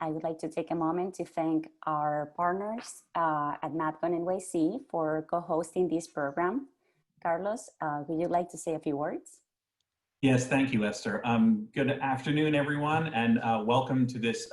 I would like to take a moment to thank our partners at MadCon NYC for co-hosting this program. Carlos, would you like to say a few words? Yes, thank you, Esther. Good afternoon, everyone, and welcome to this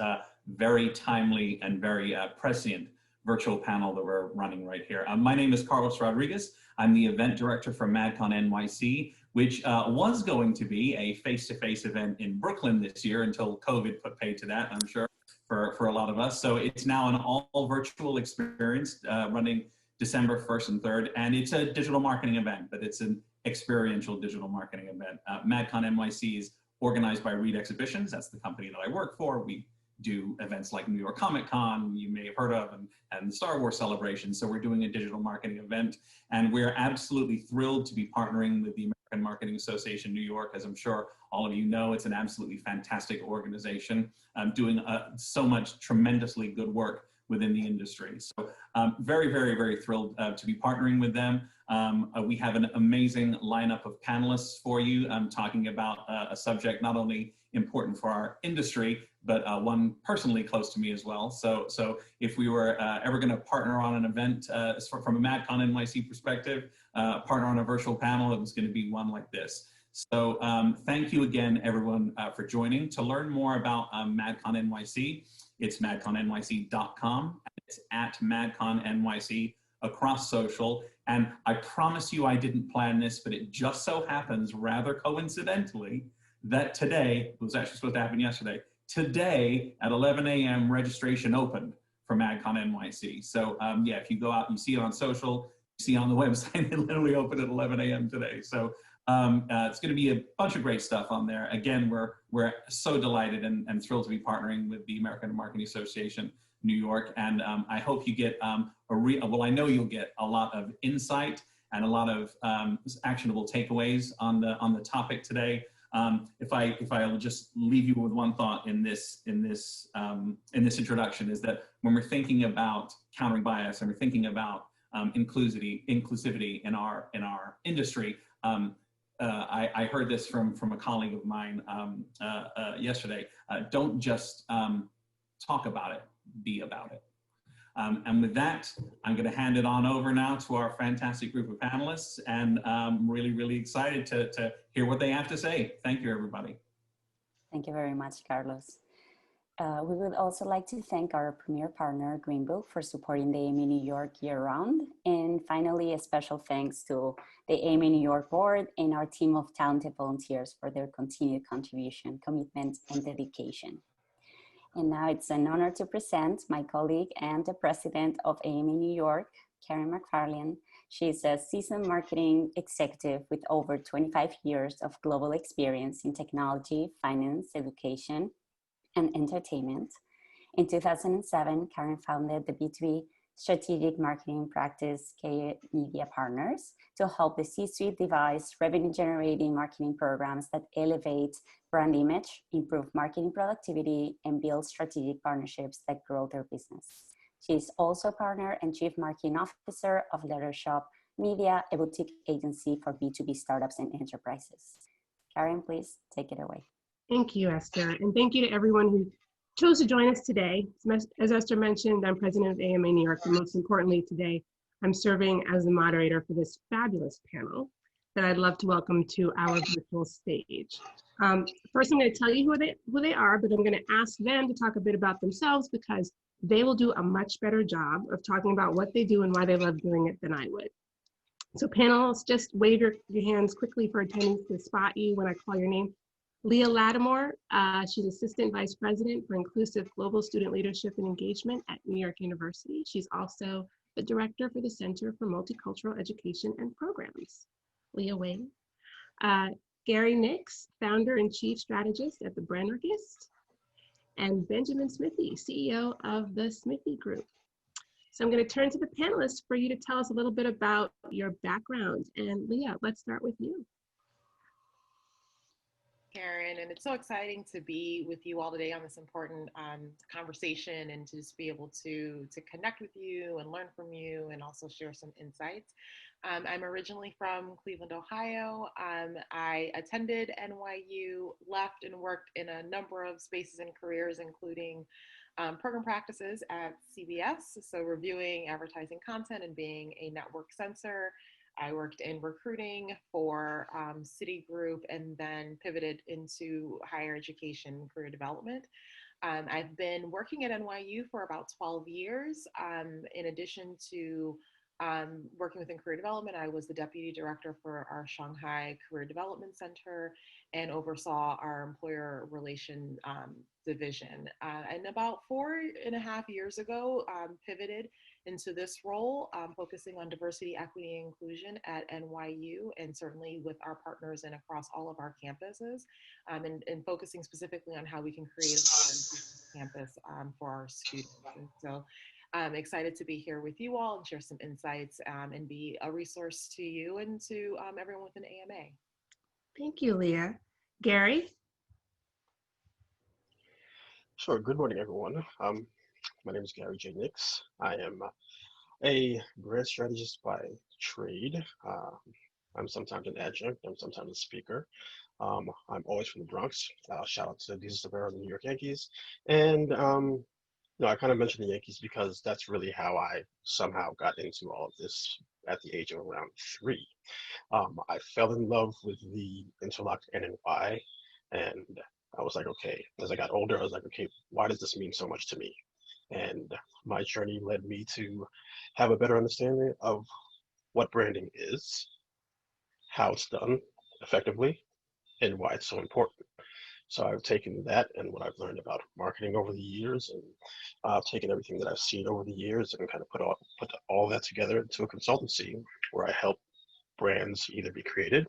very timely and very prescient virtual panel that we're running right here. My name is Carlos Rodriguez. I'm the event director for MadCon NYC, which was going to be a face-to-face event in Brooklyn this year until COVID put paid to that, I'm sure, for a lot of us. So it's now an all virtual experience running December 1st and 3rd, and it's a digital marketing event, but it's an experiential digital marketing event. MadCon NYC is organized by Reed Exhibitions. That's the company that I work for. We do events like New York Comic Con, you may have heard of, and the Star Wars celebration. So we're doing a digital marketing event, and we're absolutely thrilled to be partnering with the American Marketing Association New York. As I'm sure all of you know, it's an absolutely fantastic organization doing so much tremendously good work within the industry. So very, very, very thrilled to be partnering with them. We have an amazing lineup of panelists for you talking about a subject not only important for our industry, but one personally close to me as well. So if we were ever going to partner on an event from a MadCon NYC perspective, partner on a virtual panel, it was going to be one like this. So thank you again, everyone, for joining. To learn more about MadCon NYC, it's madconnyc.com. It's at MadCon NYC across social. And I promise you I didn't plan this, but it just so happens, rather coincidentally, that today, it was actually supposed to happen yesterday, today at 11 a.m. registration opened for MadCon NYC. So yeah, if you go out and you see it on social, you see on the website, it literally opened at 11 a.m. today. So it's going to be a bunch of great stuff on there. Again, we're so delighted and thrilled to be partnering with the American Marketing Association New York, and I hope you get well, I know you'll get a lot of insight and a lot of actionable takeaways on the topic today. If I'll just leave you with one thought in this introduction, is that when we're thinking about countering bias and we're thinking about inclusivity in our industry. I heard this from a colleague of mine yesterday. Don't just talk about it, be about it. And with that, I'm going to hand it on over now to our fantastic group of panelists, and I'm really, really excited to hear what they have to say. Thank you, everybody. Thank you very much, Carlos. We would also like to thank our premier partner, Greenbook, for supporting the AMA New York year-round. And finally, a special thanks to the AMA New York board and our team of talented volunteers for their continued contribution, commitment, and dedication. And now it's an honor to present my colleague and the president of AMA New York, Karen McFarlane. She's a seasoned marketing executive with over 25 years of global experience in technology, finance, education, and entertainment. In 2007, Karen founded the B2B strategic marketing practice, K Media Partners, to help the C-suite devise revenue-generating marketing programs that elevate brand image, improve marketing productivity, and build strategic partnerships that grow their business. She is also partner and chief marketing officer of Lettershop Media, a boutique agency for B2B startups and enterprises. Karen, please take it away. Thank you, Esther, and thank you to everyone who chose to join us today. As Esther mentioned, I'm president of AMA New York, and most importantly today, I'm serving as the moderator for this fabulous panel that I'd love to welcome to our virtual stage. First, I'm going to tell you who they are, but I'm going to ask them to talk a bit about themselves because they will do a much better job of talking about what they do and why they love doing it than I would. So panelists, just wave your hands quickly for attendees to spot you when I call your name. Leah Lattimore, she's Assistant Vice President for Inclusive Global Student Leadership and Engagement at New York University. She's also the Director for the Center for Multicultural Education and Programs. Leah Wayne. Gary Nix, Founder and Chief Strategist at the Brennergist. And Benjamin Smithy, CEO of the Smithy Group. So I'm going to turn to the panelists for you to tell us a little bit about your background. And Leah, let's start with you. Karen, and it's so exciting to be with you all today on this important conversation and to just be able to connect with you and learn from you and also share some insights. I'm originally from Cleveland, Ohio. I attended NYU, left and worked in a number of spaces and careers, including program practices at CBS, so reviewing advertising content and being a network censor. I worked in recruiting for Citigroup and then pivoted into higher education career development. I've been working at NYU for about 12 years. In addition to working within career development, I was the deputy director for our Shanghai Career Development Center and oversaw our employer relation division. And about 4.5 years ago, pivoted into this role, focusing on diversity, equity, and inclusion at NYU, and certainly with our partners and across all of our campuses, and focusing specifically on how we can create a campus for our students. And so I'm excited to be here with you all and share some insights and be a resource to you and to everyone within AMA. Thank you, Leah. Gary? Sure. Good morning, everyone. My name is Gary J. Nix. I am a brand strategist by trade. I'm sometimes an adjunct. I'm sometimes a speaker. I'm always from the Bronx. Shout out to Jesus Rivera and the New York Yankees. And I kind of mentioned the Yankees because that's really how I somehow got into all of this at the age of around 3. I fell in love with the interlocked N and Y, and I was like, okay, as I got older, I was like, okay, why does this mean so much to me? And my journey led me to have a better understanding of what branding is, how it's done effectively, and why it's so important. So I've taken that and what I've learned about marketing over the years, and I've taken everything that I've seen over the years and kind of put all that together into a consultancy where I help brands either be created,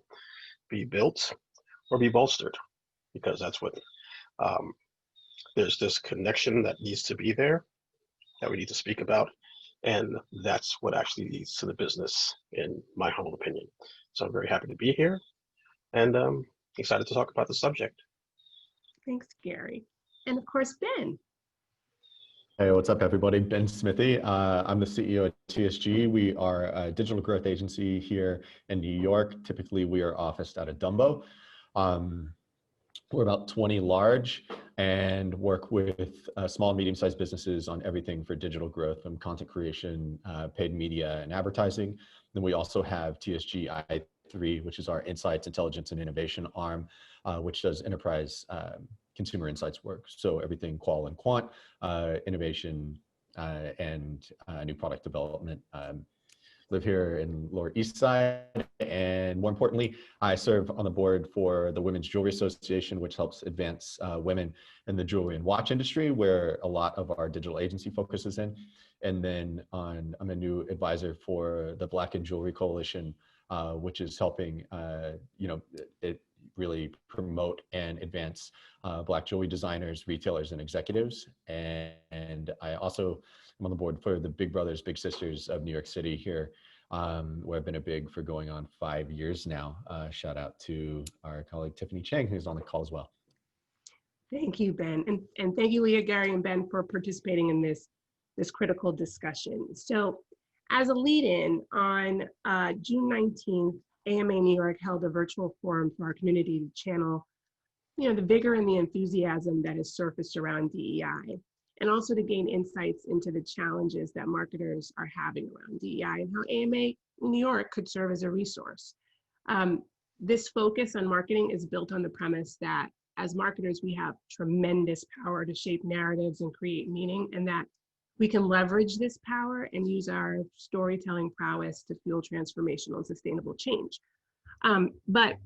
be built, or be bolstered, because that's what there's this connection that needs to be there that we need to speak about, and that's what actually leads to the business, in my humble opinion. So I'm very happy to be here, and excited to talk about the subject. Thanks, Gary. And of course, Ben. Hey, what's up, everybody? Ben Smithy. I'm the CEO at TSG. We are a digital growth agency here in New York. Typically, we are officed out of Dumbo. We're about 20 large and work with small and medium-sized businesses on everything for digital growth, from content creation, paid media, and advertising. Then we also have TSG I3, which is our insights, intelligence, and innovation arm, which does enterprise consumer insights work. So everything qual and quant, innovation, and new product development. Live here in Lower East Side, and more importantly, I serve on the board for the Women's Jewelry Association, which helps advance women in the jewelry and watch industry, where a lot of our digital agency focuses in. And then I'm a new advisor for the Black and Jewelry Coalition, which is helping it really promote and advance Black jewelry designers, retailers, and executives. And I also am on the board for the Big Brothers, Big Sisters of New York City here, where I've been a big for going on 5 years now. Shout out to our colleague Tiffany Chang, who's on the call as well. Thank you, Ben. And thank you, Leah, Gary, and Ben, for participating in this critical discussion. So as a lead-in, on June 19th, AMA New York held a virtual forum for our community to channel the vigor and the enthusiasm that has surfaced around DEI, and also to gain insights into the challenges that marketers are having around DEI and how AMA New York could serve as a resource. This focus on marketing is built on the premise that as marketers, we have tremendous power to shape narratives and create meaning, and that we can leverage this power and use our storytelling prowess to fuel transformational and sustainable change. But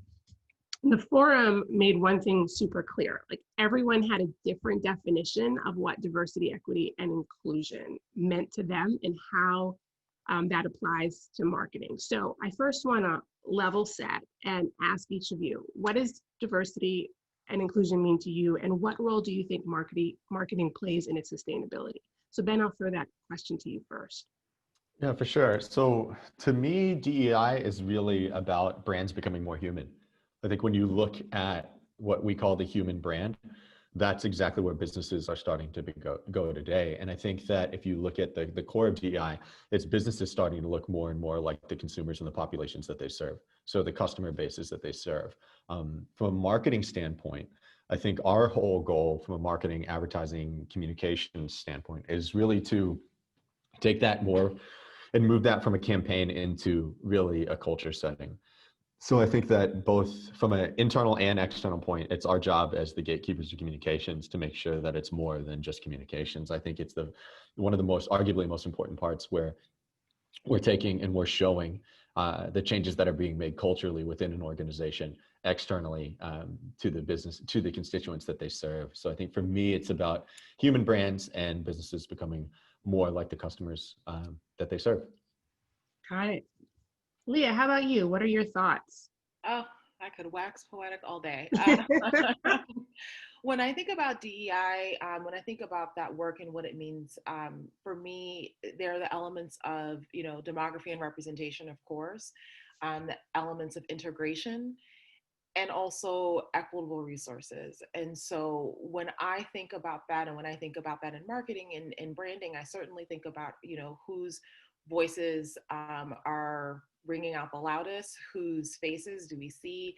the forum made one thing super clear, like everyone had a different definition of what diversity, equity, and inclusion meant to them and how that applies to marketing. So I first wanna level set and ask each of you, what does diversity and inclusion mean to you, and what role do you think marketing plays in its sustainability? So Ben, I'll throw that question to you first. Yeah, for sure. So to me, DEI is really about brands becoming more human. I think when you look at what we call the human brand, that's exactly where businesses are starting to go today. And I think that if you look at the core of DEI, it's businesses starting to look more and more like the consumers and the populations that they serve. So the customer bases that they serve. From a marketing standpoint, I think our whole goal from a marketing, advertising, communication standpoint is really to take that more and move that from a campaign into really a culture setting. So I think that both from an internal and external point, it's our job as the gatekeepers of communications to make sure that it's more than just communications. I think it's one of the arguably most important parts where we're taking and we're showing the changes that are being made culturally within an organization, externally to the business, to the constituents that they serve. So I think for me, it's about human brands and businesses becoming more like the customers that they serve. Got it. Leah, how about you? What are your thoughts? Oh, I could wax poetic all day. When I think about DEI, when I think about that work and what it means, for me, there are the elements of, demography and representation, of course, the elements of integration, and also equitable resources. And so when I think about that, and when I think about that in marketing and branding, I certainly think about, whose voices are ringing out the loudest, whose faces do we see,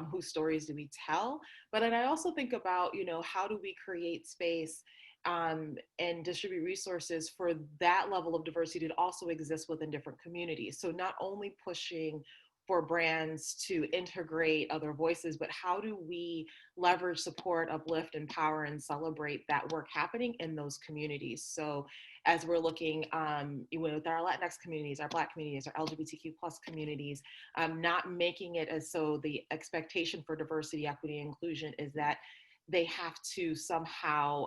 whose stories do we tell. But then I also think about, how do we create space and distribute resources for that level of diversity to also exist within different communities. So not only pushing for brands to integrate other voices, but how do we leverage, support, uplift, empower, and celebrate that work happening in those communities? So as we're looking with our Latinx communities, our Black communities, our LGBTQ plus communities, not making it as so the expectation for diversity, equity, and inclusion is that they have to somehow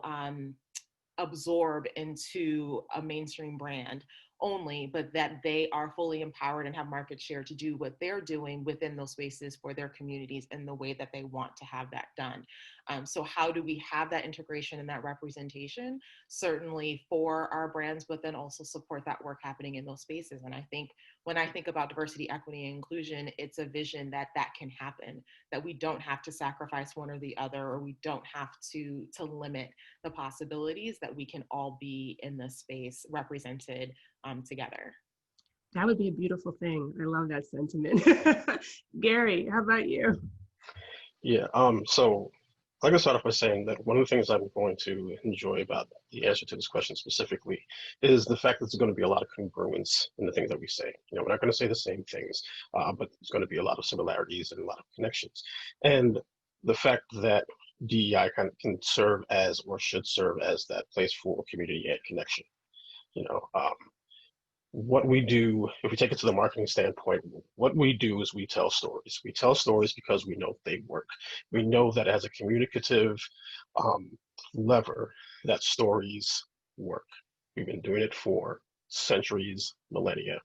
absorb into a mainstream brand only, but that they are fully empowered and have market share to do what they're doing within those spaces for their communities in the way that they want to have that done. So how do we have that integration and that representation, certainly for our brands, but then also support that work happening in those spaces? And I think when I think about diversity, equity, and inclusion, it's a vision that can happen, that we don't have to sacrifice one or the other, or we don't have to limit the possibilities, that we can all be in this space represented together. That would be a beautiful thing. I love that sentiment. Gary, how about you? Yeah, so I'm going to start off by saying that one of the things I'm going to enjoy about the answer to this question specifically is the fact that there's going to be a lot of congruence in the things that we say. We're not going to say the same things, but there's going to be a lot of similarities and a lot of connections. And the fact that DEI kind of can serve as, or should serve as, that place for community and connection. What we do, if we take it to the marketing standpoint, what we do is we tell stories. We tell stories because we know they work. We know that as a communicative lever, that stories work. We've been doing it for centuries, millennia,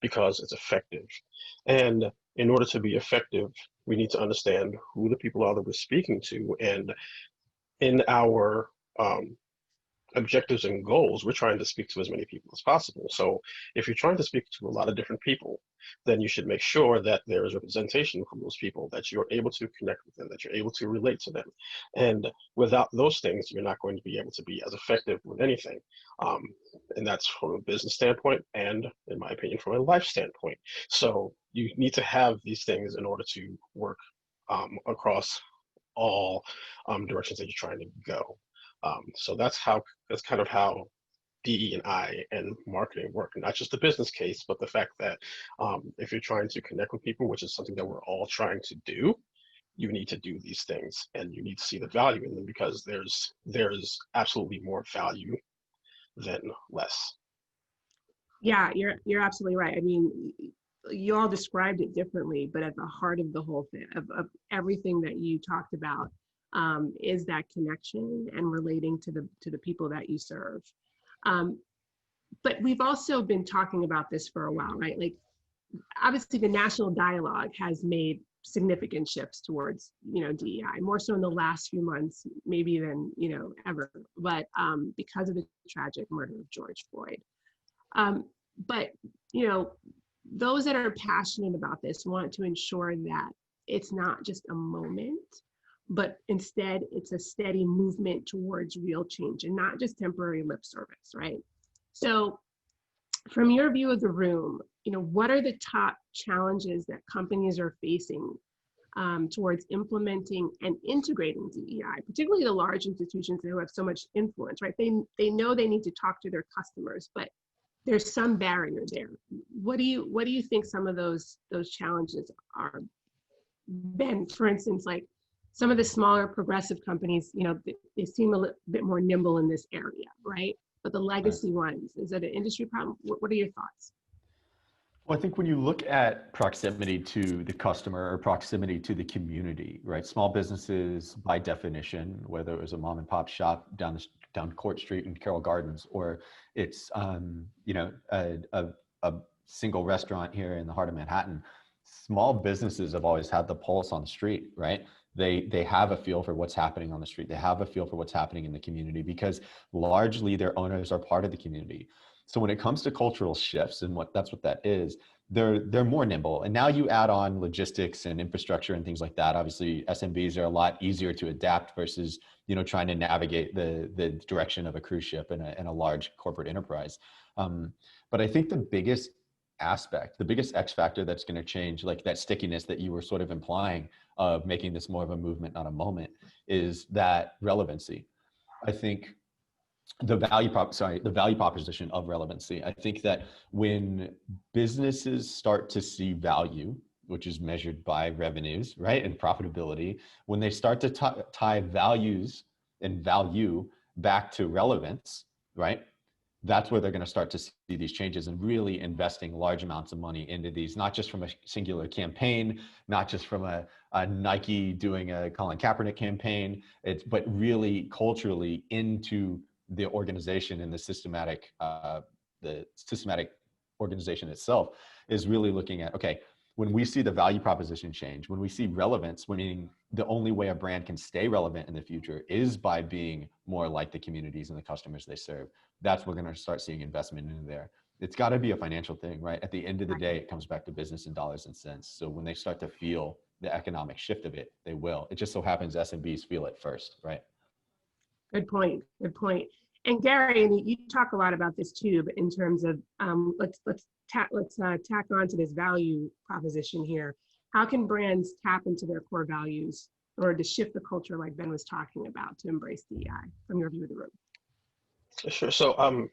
because it's effective. And in order to be effective, we need to understand who the people are that we're speaking to. And in our objectives and goals, we're trying to speak to as many people as possible. So if you're trying to speak to a lot of different people, then you should make sure that there is representation from those people, that you're able to connect with them, that you're able to relate to them. And without those things, you're not going to be able to be as effective with anything. And that's from a business standpoint, and in my opinion, from a life standpoint. So you need to have these things in order to work across all directions that you're trying to go. So that's kind of how DE&I and marketing work, not just the business case, but the fact that if you're trying to connect with people, which is something that we're all trying to do, you need to do these things, and you need to see the value in them, because there's absolutely more value than less. Yeah, you're absolutely right. I mean, you all described it differently, but at the heart of the whole thing, of everything that you talked about, is that connection and relating to the people that you serve. But we've also been talking about this for a while, right? Like, obviously the national dialogue has made significant shifts towards, DEI, more so in the last few months, maybe than, ever, but because of the tragic murder of George Floyd. But, those that are passionate about this want to ensure that it's not just a moment, but instead it's a steady movement towards real change and not just temporary lip service, right? So from your view of the room, what are the top challenges that companies are facing towards implementing and integrating DEI, particularly the large institutions who have so much influence, right? They know they need to talk to their customers, but there's some barrier there. What do you think some of those challenges are? Ben, for instance, like some of the smaller progressive companies, you know, they seem a little bit more nimble in this area, right? But the legacy ones, is it an industry problem? What are your thoughts? Well, I think when you look at proximity to the customer or proximity to the community, right? Small businesses, by definition, whether it was a mom and pop shop down Court Street in Carroll Gardens, or it's you know, a single restaurant here in the heart of Manhattan, small businesses have always had the pulse on the street, right? They have a feel for what's happening on the street. They have a feel for what's happening in the community because largely their owners are part of the community. So when it comes to cultural shifts and that's what that is, they're more nimble. And now you add on logistics and infrastructure and things like that. Obviously, SMBs are a lot easier to adapt versus, you know, trying to navigate the direction of a cruise ship in a large corporate enterprise. But I think the biggest aspect, the biggest X factor that's going to change, like that stickiness that you were sort of implying of making this more of a movement, not a moment, is that relevancy. I think the value proposition of relevancy. I think that when businesses start to see value, which is measured by revenues, right, and profitability, when they start to tie values and value back to relevance, right, that's where they're going to start to see these changes and really investing large amounts of money into these, not just from a singular campaign, not just from a Nike doing a Colin Kaepernick campaign, but really culturally into the organization and the systematic organization itself is really looking at, okay, when we see the value proposition change, when we see relevance, meaning the only way a brand can stay relevant in the future is by being more like the communities and the customers they serve. That's when we're going to start seeing investment in there. It's got to be a financial thing, right? At the end of the day, it comes back to business and dollars and cents. So when they start to feel the economic shift of it, they will. It just so happens SMBs feel it first, right? Good point. Good point. And Gary, and you talk a lot about this too, but in terms of let's tack on to this value proposition here. How can brands tap into their core values in order to shift the culture, like Ben was talking about, to embrace DEI? From your view of the room. Sure. So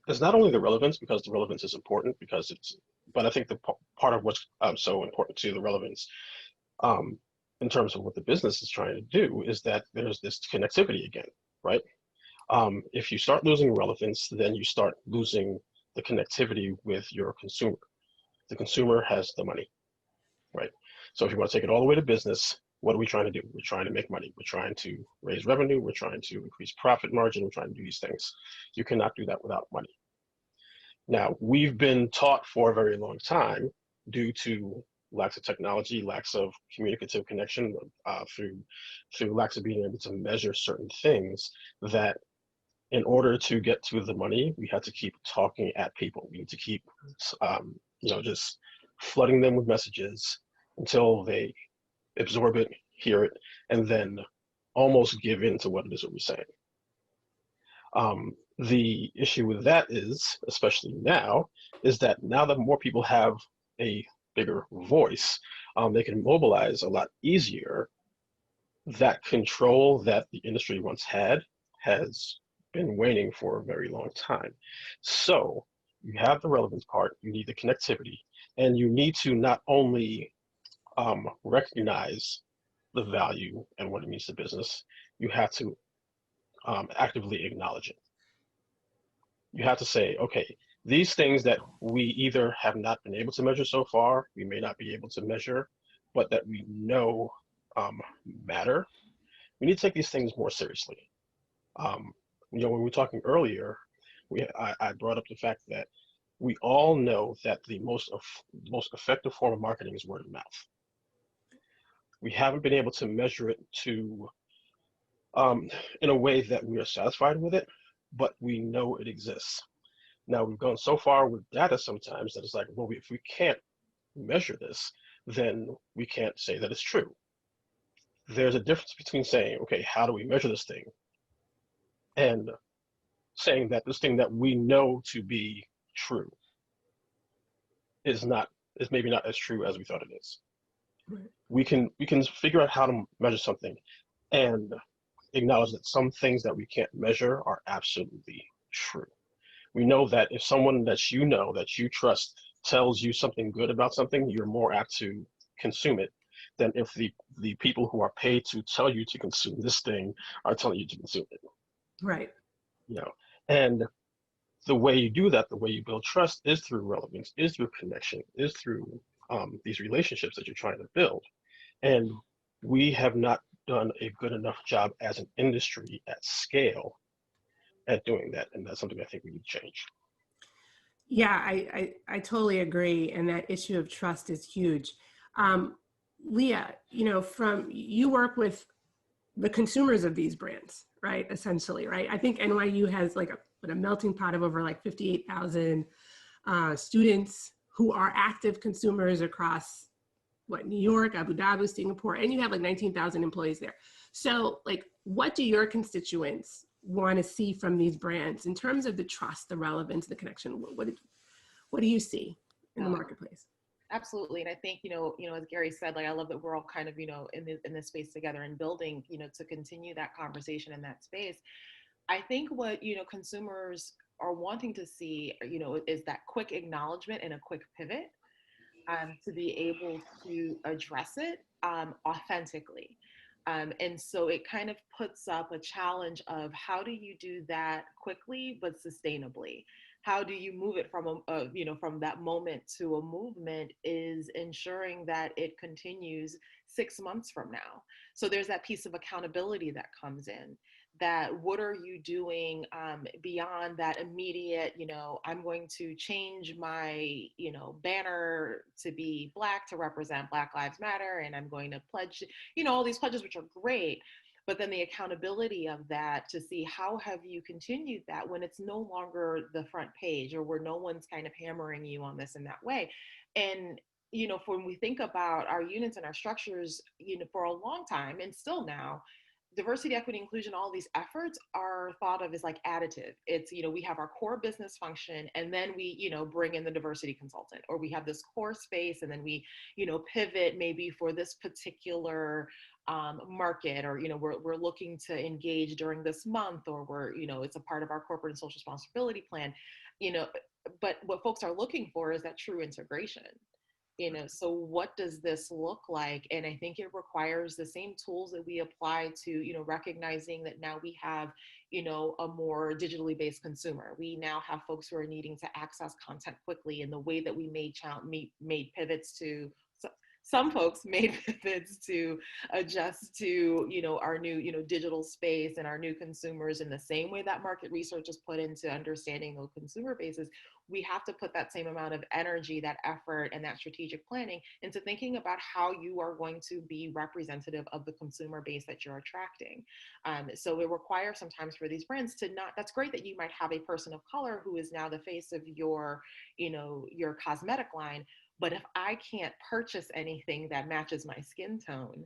it's not only the relevance, because the relevance is important, but I think the part of what's so important to the relevance in terms of what the business is trying to do is that there's this connectivity again, right? If you start losing relevance, then you start losing the connectivity with your consumer. The consumer has the money, right? So if you want to take it all the way to business, what are we trying to do? We're trying to make money. We're trying to raise revenue. We're trying to increase profit margin. We're trying to do these things. You cannot do that without money. Now, we've been taught for a very long time, due to lacks of technology, lacks of communicative connection, through lacks of being able to measure certain things, that in order to get to the money, we have to keep talking at people. We need to keep, just flooding them with messages until they absorb it, hear it, and then almost give in to what it is that we're saying. The issue with that is, especially now, is that now that more people have a bigger voice, they can mobilize a lot easier. That control that the industry once had has been waning for a very long time. So you have the relevance part, you need the connectivity, and you need to not only recognize the value and what it means to business, you have to actively acknowledge it. You have to say, okay, these things that we either have not been able to measure so far, we may not be able to measure, but that we know matter, we need to take these things more seriously. When we were talking earlier, I brought up the fact that we all know that the most effective form of marketing is word of mouth. We haven't been able to measure it in a way that we are satisfied with it, but we know it exists. Now, we've gone so far with data sometimes that it's like, well, if we can't measure this, then we can't say that it's true. There's a difference between saying, okay, how do we measure this thing, and saying that this thing that we know to be true is maybe not as true as we thought it is. We can figure out how to measure something and acknowledge that some things that we can't measure are absolutely true. We know that if someone that you trust tells you something good about something, you're more apt to consume it than if the people who are paid to tell you to consume this thing are telling you to consume it. Right. You know, and the way you do that, the way you build trust is through relevance, is through connection, is through these relationships that you're trying to build. And we have not done a good enough job as an industry at scale at doing that. And that's something I think we need to change. Yeah, I totally agree. And that issue of trust is huge. Leah, from you work with the consumers of these brands, right? Essentially, right? I think NYU has like a melting pot of over like 58,000 students who are active consumers across New York, Abu Dhabi, Singapore, and you have like 19,000 employees there. So like, what do your constituents want to see from these brands in terms of the trust, the relevance, the connection? What do you see in the marketplace? Absolutely. And I think, as Gary said, like, I love that we're all kind of, in this space together and building, to continue that conversation in that space. I think what, consumers are wanting to see, is that quick acknowledgement and a quick pivot to be able to address it authentically. And so it kind of puts up a challenge of how do you do that quickly but sustainably? How do you move it from from that moment to a movement is ensuring that it continues 6 months from now. So there's that piece of accountability that comes in. That what are you doing beyond that immediate, I'm going to change my, banner to be Black to represent Black Lives Matter, and I'm going to pledge, all these pledges, which are great. But then the accountability of that to see how have you continued that when it's no longer the front page or where no one's kind of hammering you on this in that way. And, when we think about our units and our structures, for a long time and still now, diversity, equity, inclusion, all these efforts are thought of as like additive. It's, we have our core business function and then we, bring in the diversity consultant, or we have this core space and then we, pivot maybe for this particular market, or, we're looking to engage during this month, or we're, it's a part of our corporate and social responsibility plan, but what folks are looking for is that true integration. So what does this look like? And I think it requires the same tools that we apply to, recognizing that now we have, a more digitally based consumer. We now have folks who are needing to access content quickly, and the way that we made pivots to, some folks made pivots to adjust to, our new, digital space and our new consumers in the same way that market research is put into understanding those consumer bases. We have to put that same amount of energy, that effort, and that strategic planning into thinking about how you are going to be representative of the consumer base that you're attracting. So it requires sometimes for these brands to not, that's great that you might have a person of color who is now the face of your, your cosmetic line. But if I can't purchase anything that matches my skin tone,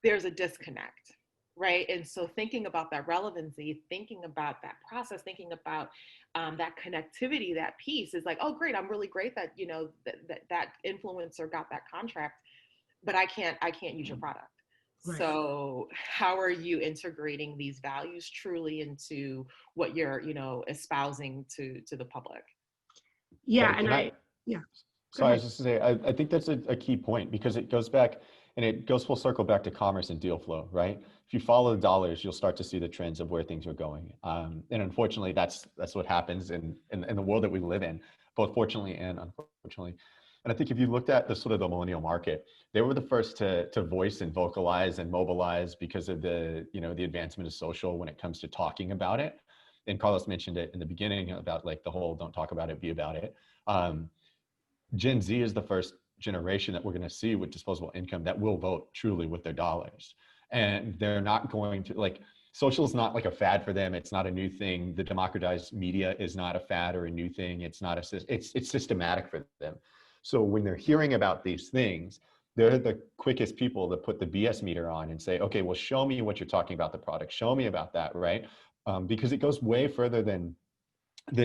there's a disconnect, right? And so thinking about that relevancy, thinking about that process, thinking about that connectivity, that piece is like, oh, great, I'm really great that, that influencer got that contract, but I can't use your product. Right. So how are you integrating these values truly into what you're, espousing to the public? Yeah, yeah. So I was just to say, I think that's a key point, because it goes back and it goes full circle back to commerce and deal flow, right? If you follow the dollars, you'll start to see the trends of where things are going. And unfortunately, that's what happens in the world that we live in, both fortunately and unfortunately. And I think if you looked at the sort of the millennial market, they were the first to voice and vocalize and mobilize because of the, the advancement of social when it comes to talking about it. And Carlos mentioned it in the beginning about like the whole don't talk about it, be about it. Gen Z is the first generation that we're going to see with disposable income that will vote truly with their dollars. And they're not going to, like, social is not like a fad for them. It's not a new thing. The democratized media is not a fad or a new thing. It's not it's systematic for them. So when they're hearing about these things, they're the quickest people to put the BS meter on and say, okay, well, show me what you're talking about the product. Show me about that, right? Because it goes way further than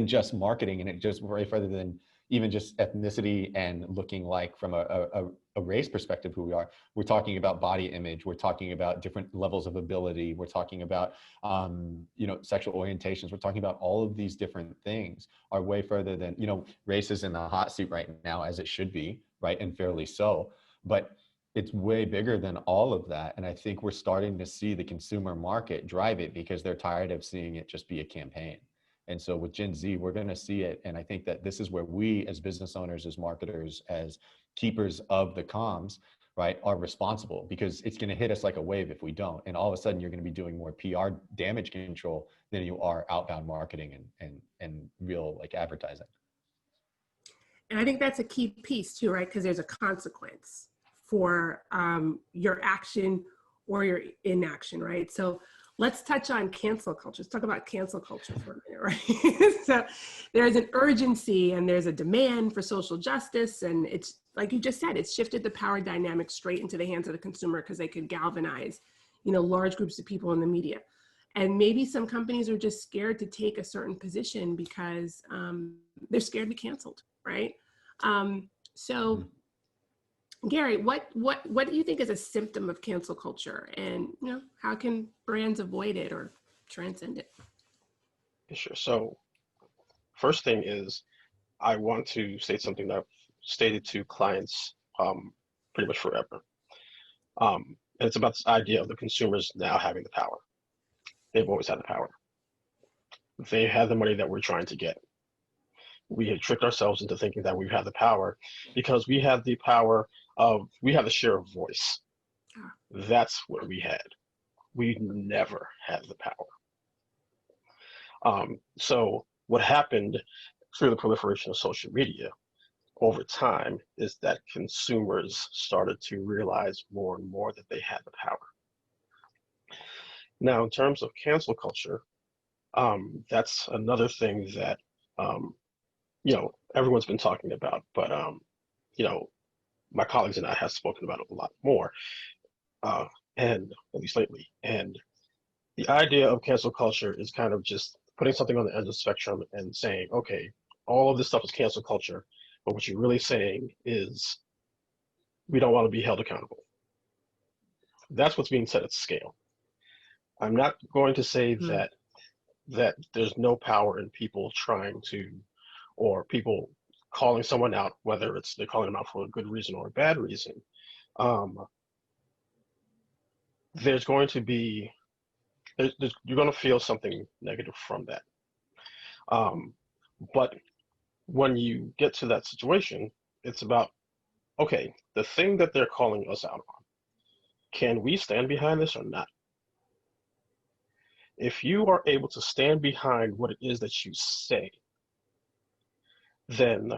just marketing, and it goes way further than even just ethnicity and looking like from a race perspective who we are. We're talking about body image. We're talking about different levels of ability. We're talking about, you know, sexual orientations. We're talking about all of these different things are way further than, you know, race is in the hot seat right now, as it should be, right? And fairly so. But it's way bigger than all of that. And I think we're starting to see the consumer market drive it because they're tired of seeing it just be a campaign. And so with Gen Z, we're going to see it. And I think that this is where we as business owners, as marketers, as keepers of the comms, right, are responsible, because it's going to hit us like a wave if we don't. And all of a sudden you're going to be doing more PR damage control than you are outbound marketing and real like advertising. And I think that's a key piece too, right? Because there's a consequence for your action or your inaction, right? So let's touch on cancel culture. Let's talk about cancel culture for a minute, right? So there's an urgency and there's a demand for social justice. And it's like you just said, it's shifted the power dynamic straight into the hands of the consumer because they could galvanize, you know, large groups of people in the media. And maybe some companies are just scared to take a certain position because they're scared to be canceled, right? So Gary, what do you think is a symptom of cancel culture, and you know, how can brands avoid it or transcend it? Sure. So first thing is, I want to state something that I've stated to clients pretty much forever. And it's about this idea of the consumers now having the power. They've always had the power. They have the money that we're trying to get. We had tricked ourselves into thinking that we had the power because we had the power of, we had the share of voice. That's what we had. We never had the power. So what happened through the proliferation of social media over time is that consumers started to realize more and more that they had the power. Now, in terms of cancel culture, that's another thing that, you know, everyone's been talking about, but, you know, my colleagues and I have spoken about it a lot more, and at least lately. And the idea of cancel culture is kind of just putting something on the end of the spectrum and saying, okay, all of this stuff is cancel culture, but what you're really saying is we don't want to be held accountable. That's what's being said at scale. I'm not going to say that there's no power in people trying to, or people calling someone out, whether it's they're calling them out for a good reason or a bad reason. There's going to be, you're going to feel something negative from that. But when you get to that situation, it's about, okay, the thing that they're calling us out on, can we stand behind this or not? If you are able to stand behind what it is that you say, then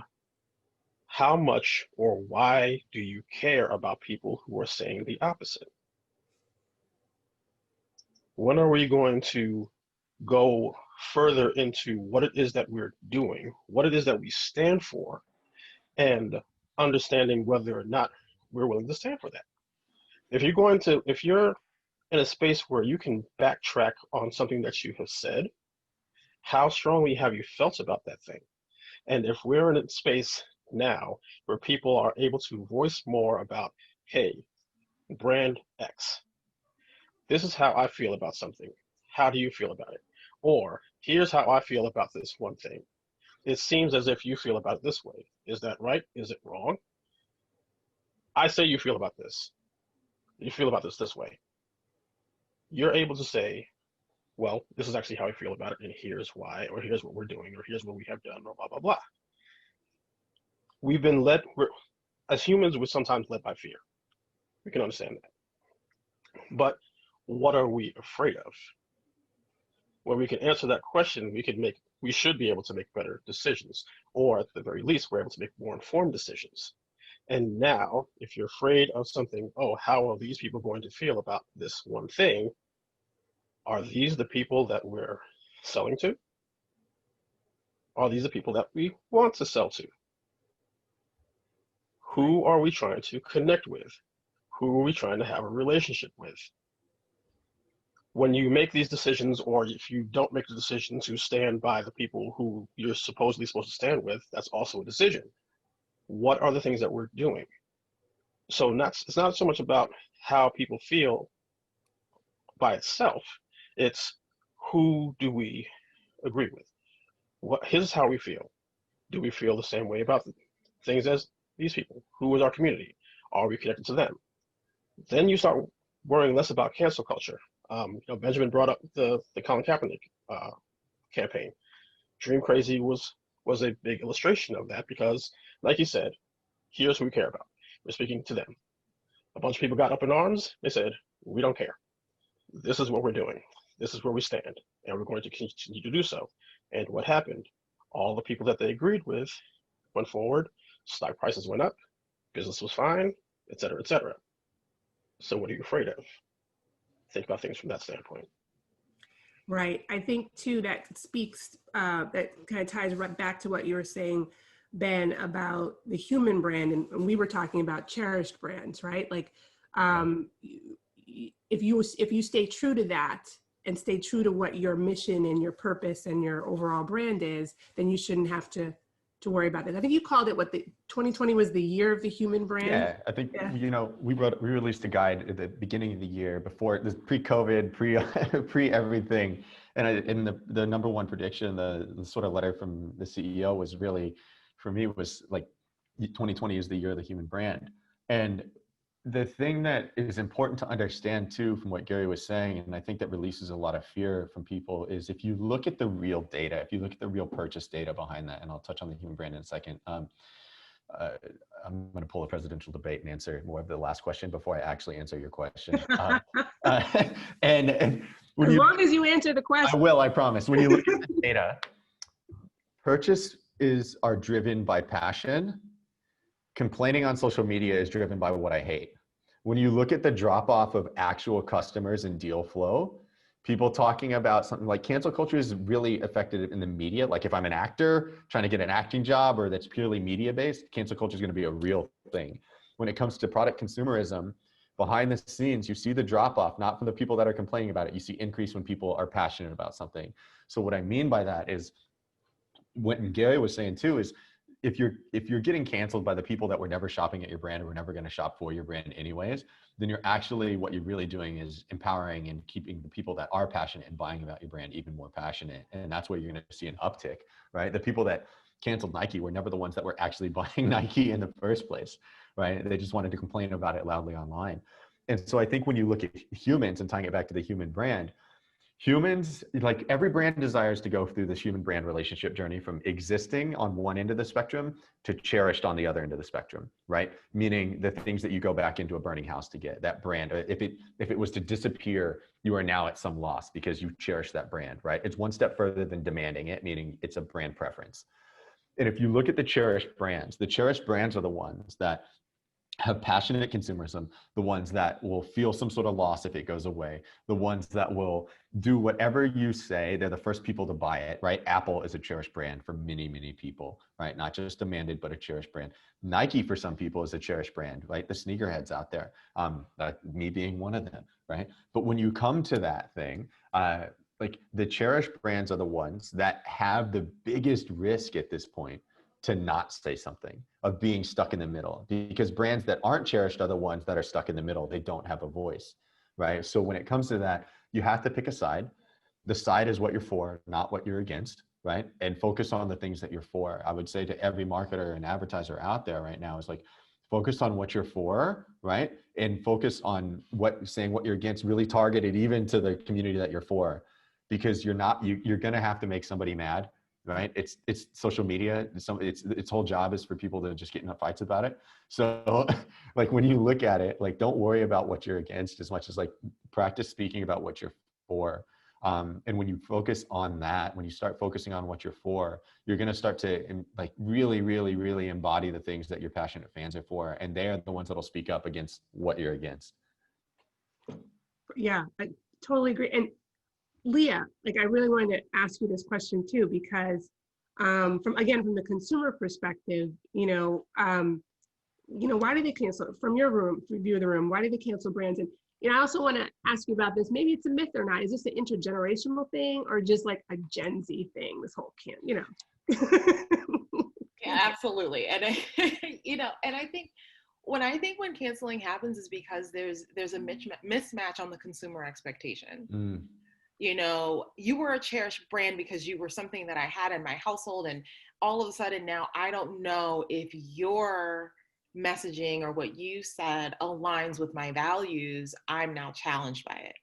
how much or why do you care about people who are saying the opposite? When are we going to go further into what it is that we're doing, what it is that we stand for, and understanding whether or not we're willing to stand for that? If you're in a space where you can backtrack on something that you have said, how strongly have you felt about that thing? And if we're in a space now where people are able to voice more about, hey, brand X, this is how I feel about something. How do you feel about it? Or here's how I feel about this one thing. It seems as if you feel about it this way. Is that right? Is it wrong? I say you feel about this. You feel about this way. You're able to say, well, this is actually how I feel about it, and here's why, or here's what we're doing, or here's what we have done, or blah, blah, blah. We've been led, as humans, we're sometimes led by fear. We can understand that. But what are we afraid of? When we can answer that question, we should be able to make better decisions, or at the very least, we're able to make more informed decisions. And now, if you're afraid of something, oh, how are these people going to feel about this one thing? Are these the people that we're selling to? Are these the people that we want to sell to? Who are we trying to connect with? Who are we trying to have a relationship with? when you make these decisions, or if you don't make the decision to stand by the people who you're supposedly supposed to stand with, that's also a decision. What are the things that we're doing? So it's not so much about how people feel by itself, it's who do we agree with? Here's how we feel. Do we feel the same way about things as these people? Who is our community? Are we connected to them? Then you start worrying less about cancel culture. Benjamin brought up the Colin Kaepernick campaign. Dream Crazy was a big illustration of that because, like you said, here's who we care about. We're speaking to them. A bunch of people got up in arms. They said, we don't care. This is what we're doing. This is where we stand, and we're going to continue to do so. And what happened? All the people that they agreed with went forward. Stock prices went up. Business was fine, et cetera, et cetera. So what are you afraid of? Think about things from that standpoint. Right. I think too that speaks, that kind of ties right back to what you were saying, Ben, about the human brand, and we were talking about cherished brands, right? Like, if you stay true to that and stay true to what your mission and your purpose and your overall brand is, then you shouldn't have to worry about it. I think you called it 2020 was the year of the human brand. Yeah, I think, we released a guide at the beginning of the year before this, pre-COVID, pre everything. And the number one prediction, the sort of letter from the CEO was really, for me, was like 2020 is the year of the human brand. And the thing that is important to understand too, from what Gary was saying, and I think that releases a lot of fear from people, is if you look at the real data, if you look at the real purchase data behind that, and I'll touch on the human brand in a second. I'm going to pull a presidential debate and answer more of the last question before I actually answer your question. And as long as you answer the question. I will, I promise. When you look at the data, purchases are driven by passion. Complaining on social media is driven by what I hate. When you look at the drop off of actual customers and deal flow, people talking about something like cancel culture is really affected in the media. Like if I'm an actor trying to get an acting job or that's purely media based, cancel culture is going to be a real thing. When it comes to product consumerism, behind the scenes, you see the drop off, not from the people that are complaining about it. You see increase when people are passionate about something. So what I mean by that is what Gary was saying too, is if you're getting canceled by the people that were never shopping at your brand or were never going to shop for your brand anyways, then what you're really doing is empowering and keeping the people that are passionate and buying about your brand even more passionate. And that's where you're going to see an uptick, right? The people that canceled Nike were never the ones that were actually buying Nike in the first place, right? They just wanted to complain about it loudly online. And so I think when you look at humans and tying it back to the human brand, humans, like every brand desires to go through this human brand relationship journey from existing on one end of the spectrum to cherished on the other end of the spectrum, right? Meaning the things that you go back into a burning house to get, that brand. If it was to disappear, you are now at some loss because you cherish that brand, right? It's one step further than demanding it, meaning it's a brand preference. And if you look at the cherished brands are the ones that have passionate consumerism, the ones that will feel some sort of loss if it goes away, the ones that will do whatever you say. They're the first people to buy it, right? Apple is a cherished brand for many, many people, right? Not just demanded, but a cherished brand. Nike for some people is a cherished brand, right? The sneakerheads out there, me being one of them, right? But when you come to that thing, like the cherished brands are the ones that have the biggest risk at this point to not say something, of being stuck in the middle, because brands that aren't cherished are the ones that are stuck in the middle. They don't have a voice, right? So when it comes to that, you have to pick a side. The side is what you're for, not what you're against, right? And focus on the things that you're for. I would say to every marketer and advertiser out there right now is like, focus on what you're for, right? And focus on saying what you're against, really targeted even to the community that you're for, because you're going to have to make somebody mad, right? It's social media. Its whole job is for people to just get in fights about it. So like when you look at it, like don't worry about what you're against as much as like practice speaking about what you're for. And when you focus on that, when you start focusing on what you're for, you're going to start to like really, really, really embody the things that your passionate fans are for. And they are the ones that'll speak up against what you're against. Yeah, I totally agree. And Leah, like I really wanted to ask you this question too, because from the consumer perspective, why do they cancel from your view of the room? Why do they cancel brands? I also want to ask you about this. Maybe it's a myth or not. Is this an intergenerational thing or just like a Gen Z thing? This whole Yeah, absolutely. And and I think when canceling happens is because there's a mismatch on the consumer expectation. Mm. You were a cherished brand because you were something that I had in my household, and all of a sudden now I don't know if your messaging or what you said aligns with my values. I'm now challenged by it.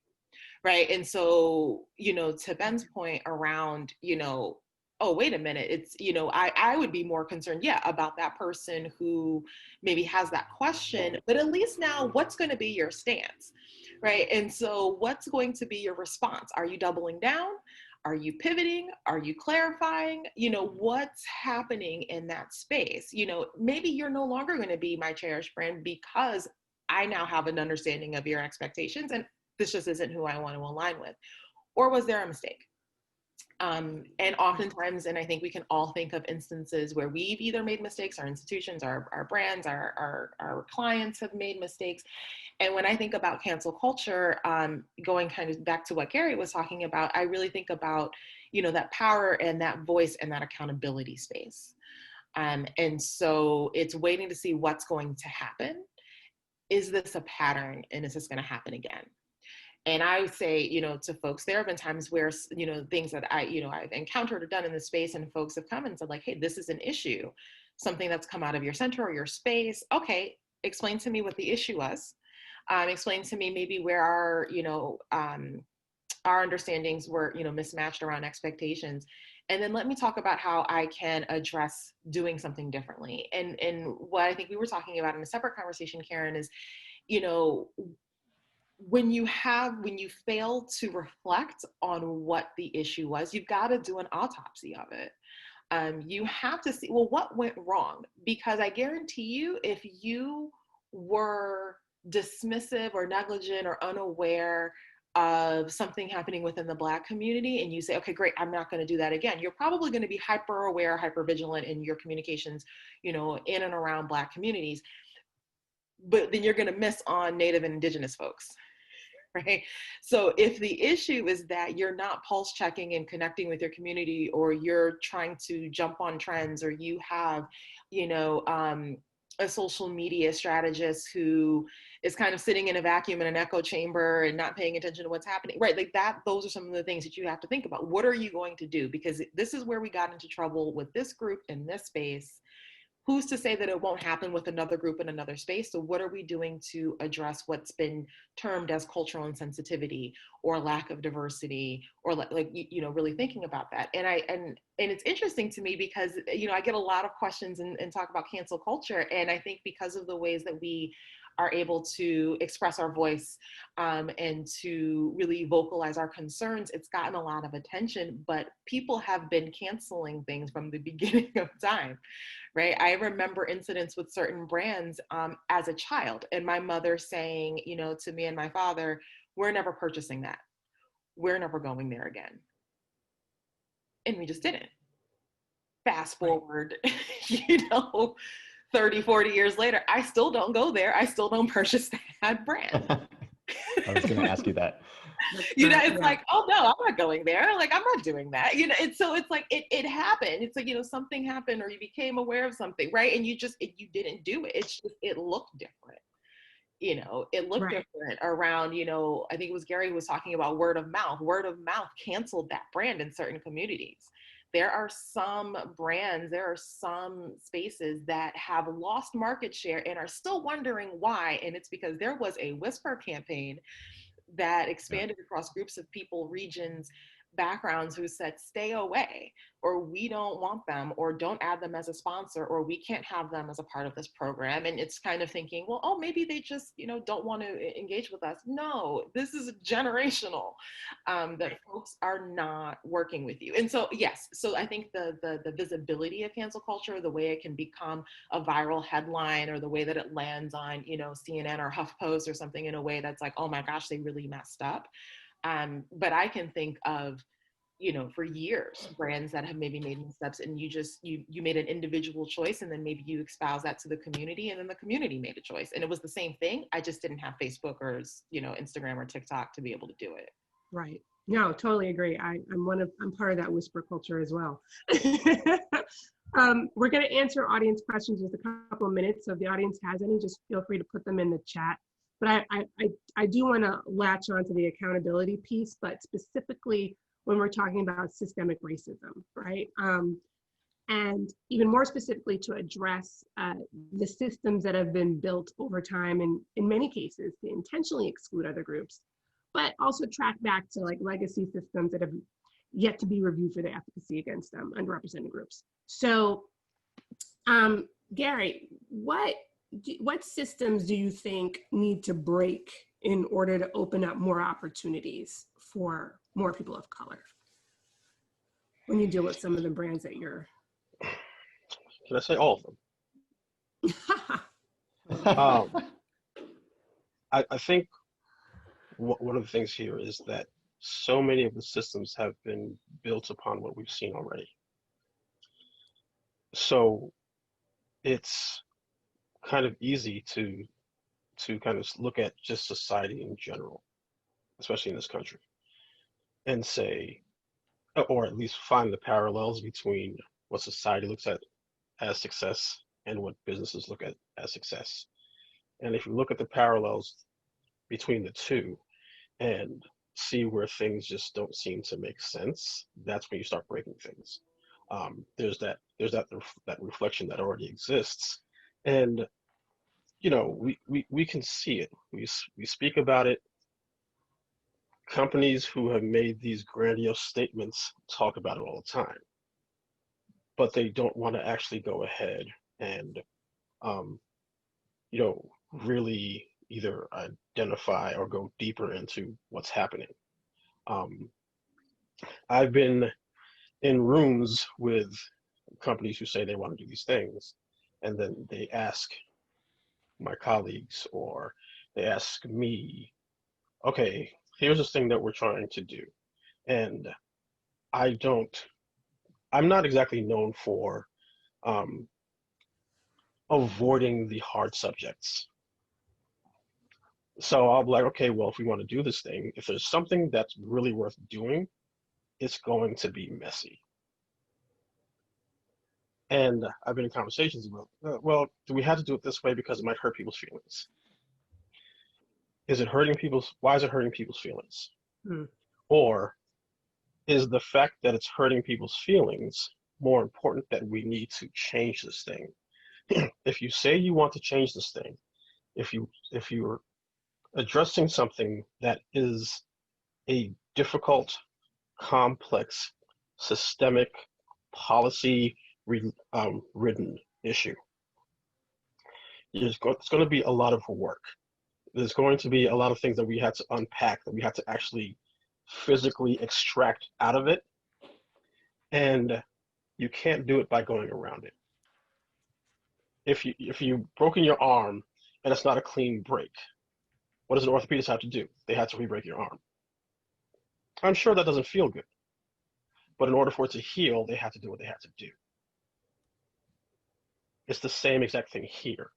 Right. And so, to Ben's point around, oh, wait a minute, it's, I would be more concerned, yeah, about that person who maybe has that question, but at least now what's going to be your stance? Right. And so what's going to be your response? Are you doubling down? Are you pivoting? Are you clarifying? What's happening in that space? Maybe you're no longer going to be my cherished brand because I now have an understanding of your expectations, and this just isn't who I want to align with. Or was there a mistake? And oftentimes, and I think we can all think of instances where we've either made mistakes, our institutions, our brands, our clients have made mistakes. And when I think about cancel culture, going kind of back to what Gary was talking about, I really think about, that power and that voice and that accountability space. And so it's waiting to see what's going to happen. Is this a pattern, and is this going to happen again? And I would say, to folks, there have been times where, things that I've encountered or done in the space, and folks have come and said like, hey, this is an issue, something that's come out of your center or your space. Okay, explain to me what the issue was. Explain to me maybe where our understandings were, mismatched around expectations. And then let me talk about how I can address doing something differently. And what I think we were talking about in a separate conversation, Karen, is, when you fail to reflect on what the issue was, you've got to do an autopsy of it. You have to see, well, what went wrong? Because I guarantee you, if you were dismissive or negligent or unaware of something happening within the Black community, and you say, okay, great, I'm not going to do that again, you're probably going to be hyper aware, hyper vigilant in your communications, in and around Black communities. But then you're going to miss on Native and Indigenous folks. Right. So if the issue is that you're not pulse checking and connecting with your community, or you're trying to jump on trends, or you have, a social media strategist who is kind of sitting in a vacuum in an echo chamber and not paying attention to what's happening, right? Like that, those are some of the things that you have to think about. What are you going to do? Because this is where we got into trouble with this group in this space. Who's to say that it won't happen with another group in another space? So what are we doing to address what's been termed as cultural insensitivity or lack of diversity, or really thinking about that? And it's interesting to me because, I get a lot of questions and talk about cancel culture. And I think because of the ways that we are able to express our voice and to really vocalize our concerns, it's gotten a lot of attention, but people have been canceling things from the beginning of time. Right. I remember incidents with certain brands as a child, and my mother saying, to me and my father, we're never purchasing that. We're never going there again. And we just didn't. Fast forward, 30, 40 years later, I still don't go there. I still don't purchase that brand. I was going to ask you that. It's like, oh no, I'm not going there. Like, I'm not doing that. And so it's like, it happened. It's like, something happened, or you became aware of something, right? And you didn't do it. It's just, it looked different. It looked different around, I think it was Gary who was talking about word of mouth. Word of mouth canceled that brand in certain communities. There are some brands, there are some spaces that have lost market share and are still wondering why. And it's because there was a whisper campaign that expanded across groups of people, regions, backgrounds, who said, stay away, or we don't want them, or don't add them as a sponsor, or we can't have them as a part of this program. And it's kind of thinking, well, oh, maybe they just, don't want to engage with us. No, this is generational, that folks are not working with you. And so, yes, so I think the visibility of cancel culture, the way it can become a viral headline, or the way that it lands on, CNN or HuffPost or something, in a way that's like, oh my gosh, they really messed up. But I can think of, for years, brands that have maybe made missteps, and you made an individual choice, and then maybe you espouse that to the community, and then the community made a choice, and it was the same thing. I just didn't have Facebook or Instagram or TikTok to be able to do it. Right. No, totally agree. I'm part of that whisper culture as well. We're going to answer audience questions in just a couple of minutes. So if the audience has any, just feel free to put them in the chat. But I do want to latch onto the accountability piece, but specifically when we're talking about systemic racism, right? And even more specifically to address the systems that have been built over time, and in many cases to intentionally exclude other groups, but also track back to like legacy systems that have yet to be reviewed for their efficacy against underrepresented groups. So, Gary, what systems do you think need to break in order to open up more opportunities for more people of color when you deal with some of the brands that you're? Can I say all of them? I think one of the things here is that so many of the systems have been built upon what we've seen already. So it's kind of easy to kind of look at just society in general, especially in this country, and say, or at least find the parallels between what society looks at as success and what businesses look at as success. And if you look at the parallels between the two and see where things just don't seem to make sense, that's when you start breaking things. There's that reflection that already exists, and we can see it. We speak about it. Companies who have made these grandiose statements talk about it all the time, but they don't want to actually go ahead and really either identify or go deeper into what's happening. I've been in rooms with companies who say they want to do these things, and then they ask my colleagues or they ask me, okay, here's this thing that we're trying to do. And I'm not exactly known for avoiding the hard subjects. So I'll be like, okay, well, if we want to do this thing, if there's something that's really worth doing, it's going to be messy. And I've been in conversations about, well, do we have to do it this way because it might hurt people's feelings? Why is it hurting people's feelings? Or is the fact that it's hurting people's feelings more important that we need to change this thing? If you say you want to change this thing, if you're addressing something that is a difficult, complex, systemic, policy ridden issue, it's going to be a lot of work. There's going to be a lot of things that we had to unpack, that we had to actually physically extract out of it, and you can't do it by going around it. If you've broken your arm and it's not a clean break, what does an orthopedist have to do? They have to re-break your arm. I'm sure that doesn't feel good, but in order for it to heal, they have to do what they have to do. It's the same exact thing here.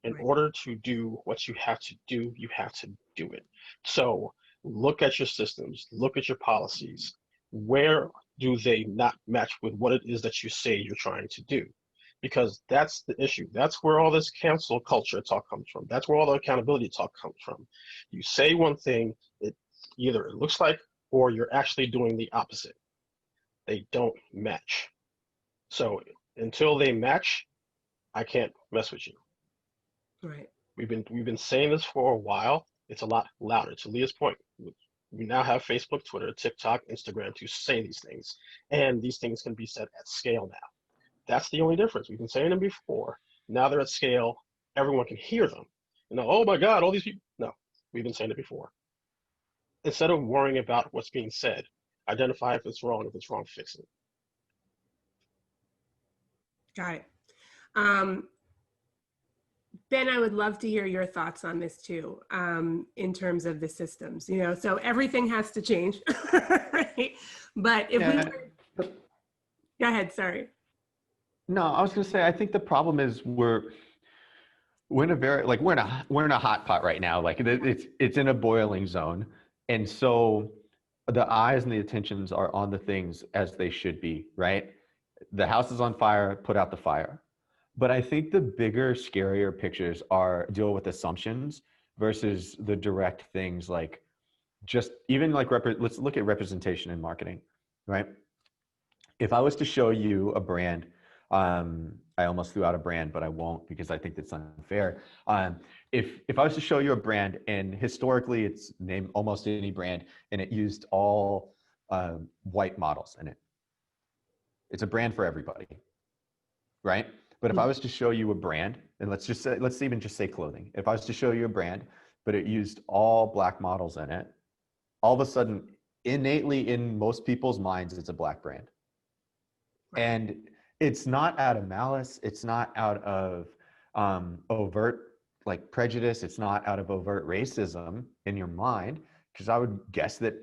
In order to do what you have to do it. So look at your systems, look at your policies. Where do they not match with what it is that you say you're trying to do? Because that's the issue. That's where all this cancel culture talk comes from. That's where all the accountability talk comes from. You say one thing, it looks like, or you're actually doing the opposite. They don't match. So until they match, I can't mess with you. Right. We've been saying this for a while. It's a lot louder. To Leah's point, we now have Facebook, Twitter, TikTok, Instagram to say these things, and these things can be said at scale now. That's the only difference. We've been saying them before. Now they're at scale. Everyone can hear them. And now, oh my God, all these people. No, we've been saying it before. Instead of worrying about what's being said, identify if it's wrong. If it's wrong, fix it. Got it. Ben, I would love to hear your thoughts on this too, in terms of the systems, you know, so everything has to change, right? But if we, Yeah. go ahead, sorry. No, I was going to say, I think the problem is we're in a very, like, we're in a hot pot right now. Like it's in a boiling zone. And so the eyes and the attentions are on the things as they should be, right? The house is on fire, put out the fire. But I think the bigger, scarier pictures are deal with assumptions versus the direct things, like just even like, let's look at representation in marketing, right? If I was to show you a brand, I almost threw out a brand, but I won't because I think that's unfair. If I was to show you a brand, and historically it's named almost any brand, and it used all white models in it, it's a brand for everybody, right? But if I was to show you a brand, and let's even just say clothing. If I was to show you a brand, but it used all black models in it, all of a sudden, innately in most people's minds, it's a black brand. And it's not out of malice. It's not out of overt like prejudice. It's not out of overt racism in your mind, because I would guess that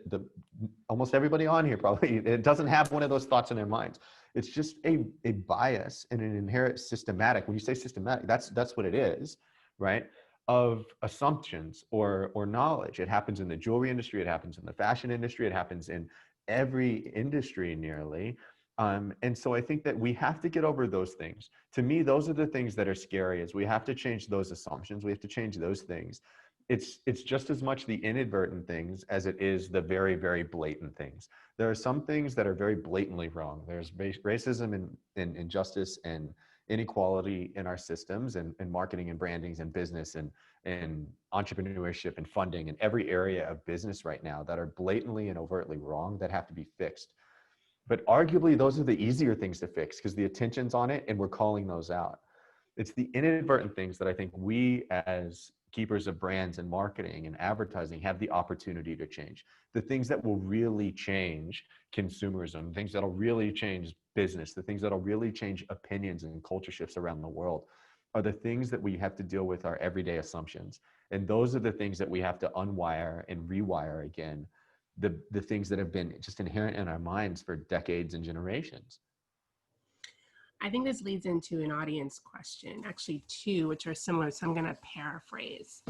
almost everybody on here probably it doesn't have one of those thoughts in their minds. It's just a bias and an inherent systematic. When you say systematic, that's what it is, right? Of assumptions or knowledge. It happens in the jewelry industry. It happens in the fashion industry. It happens in every industry nearly. And so I think that we have to get over those things. To me, those are the things that are scary, is we have to change those assumptions. We have to change those things. It's just as much the inadvertent things as it is the very, very blatant things. There are some things that are very blatantly wrong. There's racism and injustice and inequality in our systems and marketing and brandings and business and entrepreneurship and funding and every area of business right now that are blatantly and overtly wrong that have to be fixed. But arguably, those are the easier things to fix because the attention's on it and we're calling those out. It's the inadvertent things that I think we as keepers of brands and marketing and advertising have the opportunity to change. The things that will really change consumerism, things that'll really change business, the things that'll really change opinions and culture shifts around the world are the things that we have to deal with our everyday assumptions. And those are the things that we have to unwire and rewire again, the things that have been just inherent in our minds for decades and generations. I think this leads into an audience question, actually two, which are similar, so I'm going to paraphrase.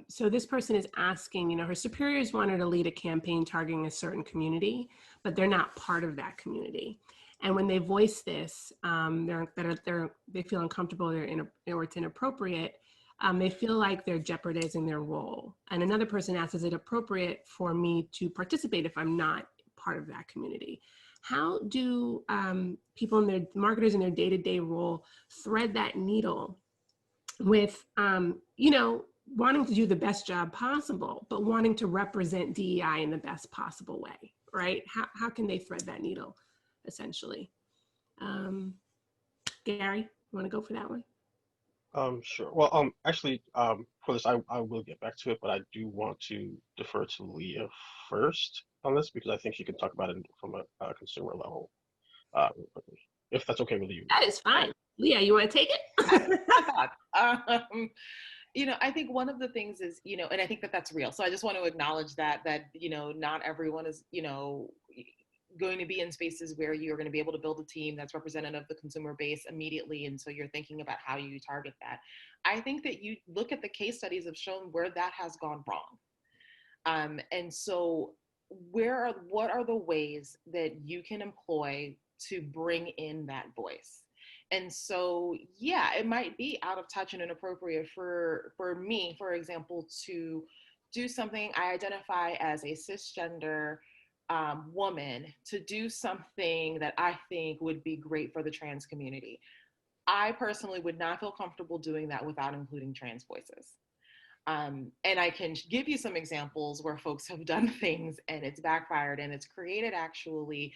So this person is asking, you know, her superiors want her to lead a campaign targeting a certain community, but they're not part of that community. And when they voice this, they feel uncomfortable, or it's inappropriate. They feel like they're jeopardizing their role. And another person asks, is it appropriate for me to participate if I'm not part of that community? How do people in their marketers in their day-to-day role thread that needle with, you know, wanting to do the best job possible, but wanting to represent DEI in the best possible way, right? How can they thread that needle, essentially? Gary, you want to go for that one? Sure. Well, actually, for this, I will get back to it, but I do want to defer to Leah first on this because I think she can talk about it from a consumer level, if that's okay with you. That is fine. Leah, you want to take it? You know, I think one of the things is, you know, and I think that that's real. So I just want to acknowledge that, you know, not everyone is, you know, going to be in spaces where you're going to be able to build a team that's representative of the consumer base immediately. And so you're thinking about how you target that. I think that you look at the case studies have shown where that has gone wrong. And so what are the ways that you can employ to bring in that voice? And so, yeah, it might be out of touch and inappropriate for me, for example, to do something I identify as a cisgender woman, to do something that I think would be great for the trans community. I personally would not feel comfortable doing that without including trans voices. And I can give you some examples where folks have done things and it's backfired and it's created actually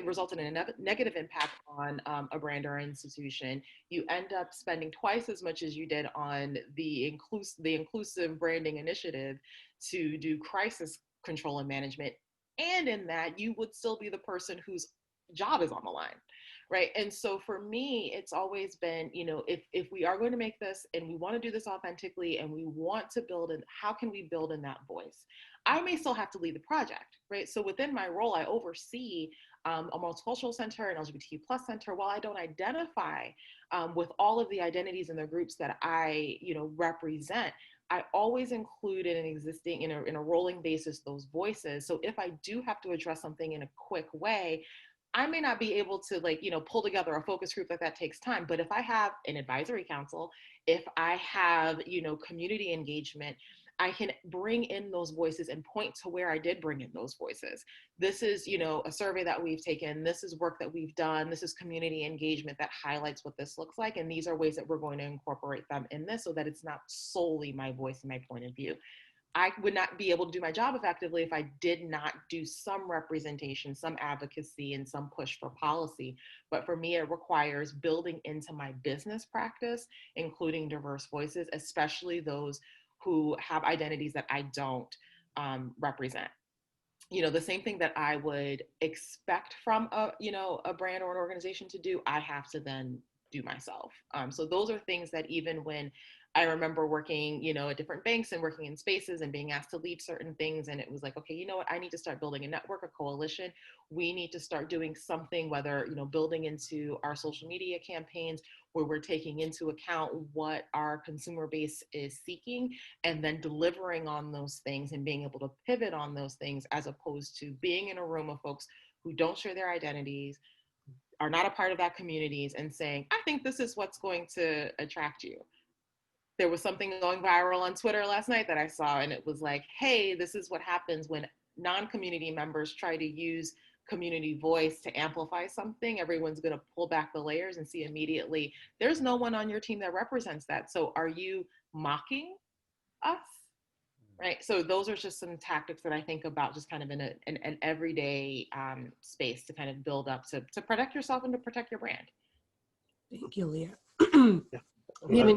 resulted in a negative impact on a brand or institution. You end up spending twice as much as you did on the inclusive branding initiative to do crisis control and management. And in that, you would still be the person who's job is on the line. Right. And so for me, it's always been, you know, if we are going to make this and we want to do this authentically and we want to build in, how can we build in that voice? I may still have to lead the project, right? So within my role, I oversee a multicultural center, an LGBTQ plus center. While I don't identify with all of the identities and the groups that I, you know, represent, I always include in an existing, in a rolling basis, those voices. So if I do have to address something in a quick way, I may not be able to, like, you know, pull together a focus group, like that takes time. But if I have an advisory council, if I have, you know, community engagement, I can bring in those voices and point to where I did bring in those voices. This is, you know, a survey that we've taken. This is work that we've done. This is community engagement that highlights what this looks like. And these are ways that we're going to incorporate them in this so that it's not solely my voice and my point of view. I would not be able to do my job effectively if I did not do some representation, some advocacy, and some push for policy. But for me, it requires building into my business practice, including diverse voices, especially those who have identities that I don't represent. You know, the same thing that I would expect from a, you know, a brand or an organization to do, I have to then do myself. So those are things that even when I remember working, you know, at different banks and working in spaces and being asked to lead certain things. And it was like, okay, you know what, I need to start building a network, a coalition. We need to start doing something, whether, you know, building into our social media campaigns where we're taking into account what our consumer base is seeking and then delivering on those things and being able to pivot on those things, as opposed to being in a room of folks who don't share their identities, are not a part of that communities, and saying, I think this is what's going to attract you. There was something going viral on Twitter last night that I saw, and it was like, hey, this is what happens when non-community members try to use community voice to amplify something. Everyone's going to pull back the layers and see immediately, there's no one on your team that represents that. So are you mocking us? Right. So those are just some tactics that I think about, just kind of in an everyday space to kind of build up to protect yourself and to protect your brand. Thank you, Leah. Yeah.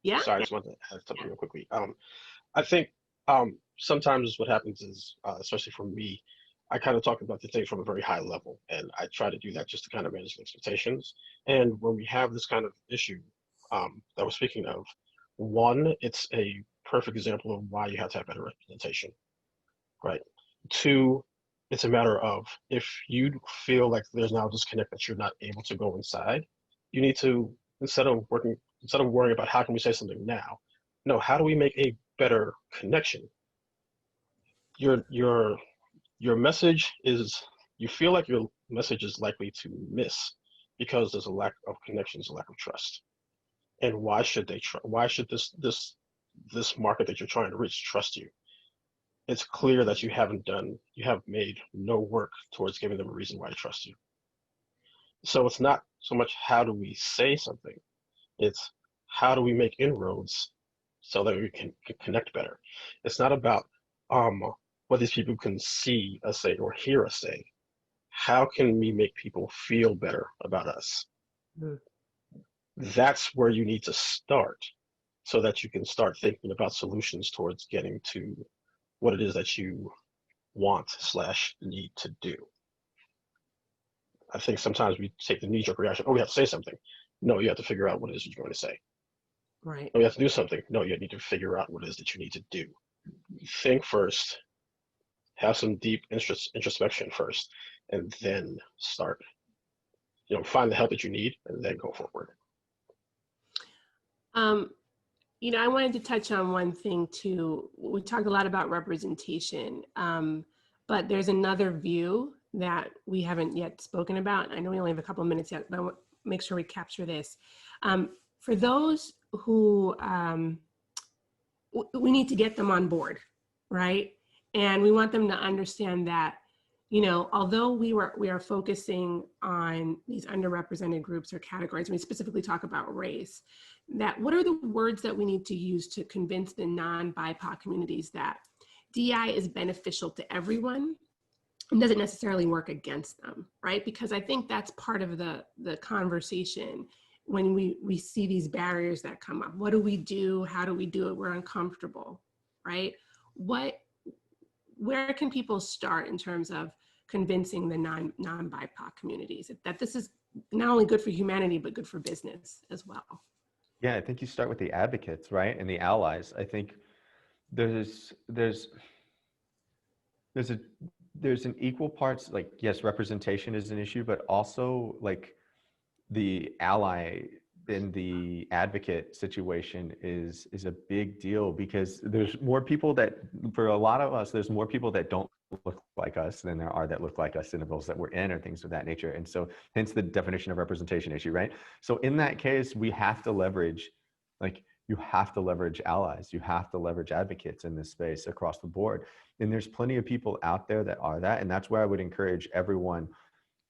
Yeah. Sorry, I just wanted to add something real quickly. I think sometimes what happens is, especially for me, I kind of talk about the things from a very high level, and I try to do that just to kind of manage the expectations. And when we have this kind of issue that we're speaking of, one, it's a perfect example of why you have to have better representation, right? Two, it's a matter of, if you feel like there's now a disconnect that you're not able to go inside, you need to, instead of worrying about how can we say something now, no, how do we make a better connection? Your message is, you feel like your message is likely to miss because there's a lack of connections, a lack of trust. And why should they why should this market that you're trying to reach trust you? It's clear that you have made no work towards giving them a reason why to trust you. So it's not so much how do we say something, it's how do we make inroads so that we can connect better. It's not about what these people can see us say or hear us say. How can we make people feel better about us? Mm. That's where you need to start, so that you can start thinking about solutions towards getting to what it is that you want / need to do. I think sometimes we take the knee-jerk reaction, oh, we have to say something. No, you have to figure out what it is you're going to say. Right. Oh, you have to do something. No, you need to figure out what it is that you need to do. Think first, have some deep introspection first, and then start, find the help that you need and then go forward. I wanted to touch on one thing too. We talked a lot about representation, but there's another view that we haven't yet spoken about. I know we only have a couple of minutes yet, but I want to make sure we capture this. For those who, we need to get them on board, right? And we want them to understand that, although we are focusing on these underrepresented groups or categories, we specifically talk about race, that what are the words that we need to use to convince the non-BIPOC communities that DEI is beneficial to everyone and doesn't necessarily work against them, right? Because I think that's part of the conversation when we see these barriers that come up. What do we do? How do we do it? We're uncomfortable, right? Where can people start in terms of convincing the non-BIPOC communities that this is not only good for humanity, but good for business as well. Yeah, I think you start with the advocates, right? And the allies. I think there's an equal parts, like, yes, representation is an issue, but also like the ally in the advocate situation is a big deal, because there's more people that, for a lot of us, there's more people that don't look like us than there are that look like us in the roles that we're in or things of that nature. And so hence the definition of representation issue, right? So in that case, we have to leverage, like, you have to leverage allies, you have to leverage advocates in this space across the board. And there's plenty of people out there that are that. And that's where I would encourage everyone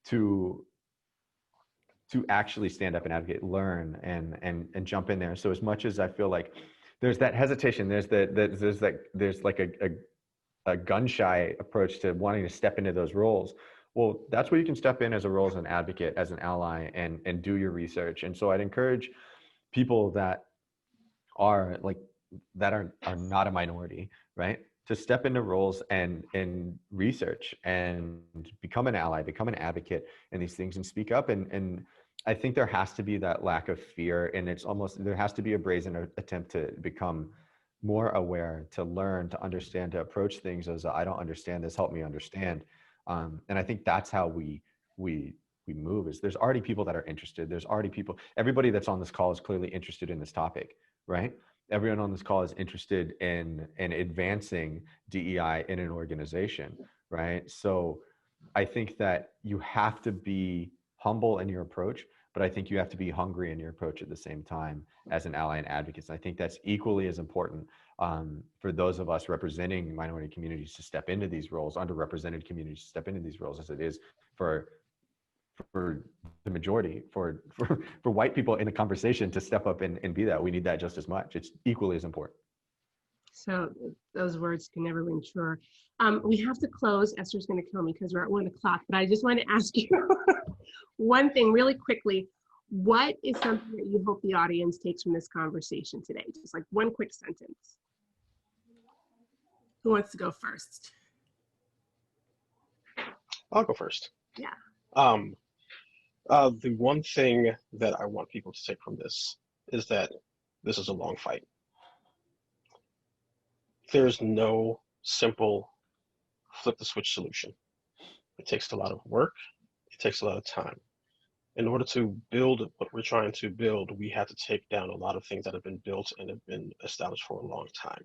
to actually stand up and advocate, learn, and jump in there. So as much as I feel like there's that hesitation, there's like a gun shy approach to wanting to step into those roles. Well, that's where you can step in as a role as an advocate, as an ally, and do your research. And so I'd encourage people that are not a minority, right, to step into roles and research and become an ally, become an advocate in these things and speak up. And I think there has to be that lack of fear, and there has to be a brazen attempt to become more aware, to learn, to understand, to approach things as I don't understand this, help me understand. And I think that's how we move, is there's already people that are interested. There's already people, everybody that's on this call is clearly interested in this topic, right? Everyone on this call is interested in advancing DEI in an organization, right? So I think that you have to be humble in your approach, but I think you have to be hungry in your approach at the same time as an ally and advocate. And I think that's equally as important for those of us representing minority communities to step into these roles, underrepresented communities to step into these roles, as it is for the majority, for white people in the conversation to step up and be that. We need that just as much. It's equally as important. So those words can never ring true. We have to close. Esther's going to kill me because we're at 1 o'clock, but I just want to ask you one thing really quickly. What is something that you hope the audience takes from this conversation today? Just like one quick sentence. Who wants to go first? I'll go first. Yeah. The one thing that I want people to take from this is that this is a long fight. There's no simple flip the switch solution. It takes a lot of work. It takes a lot of time. In order to build what we're trying to build, we have to take down a lot of things that have been built and have been established for a long time.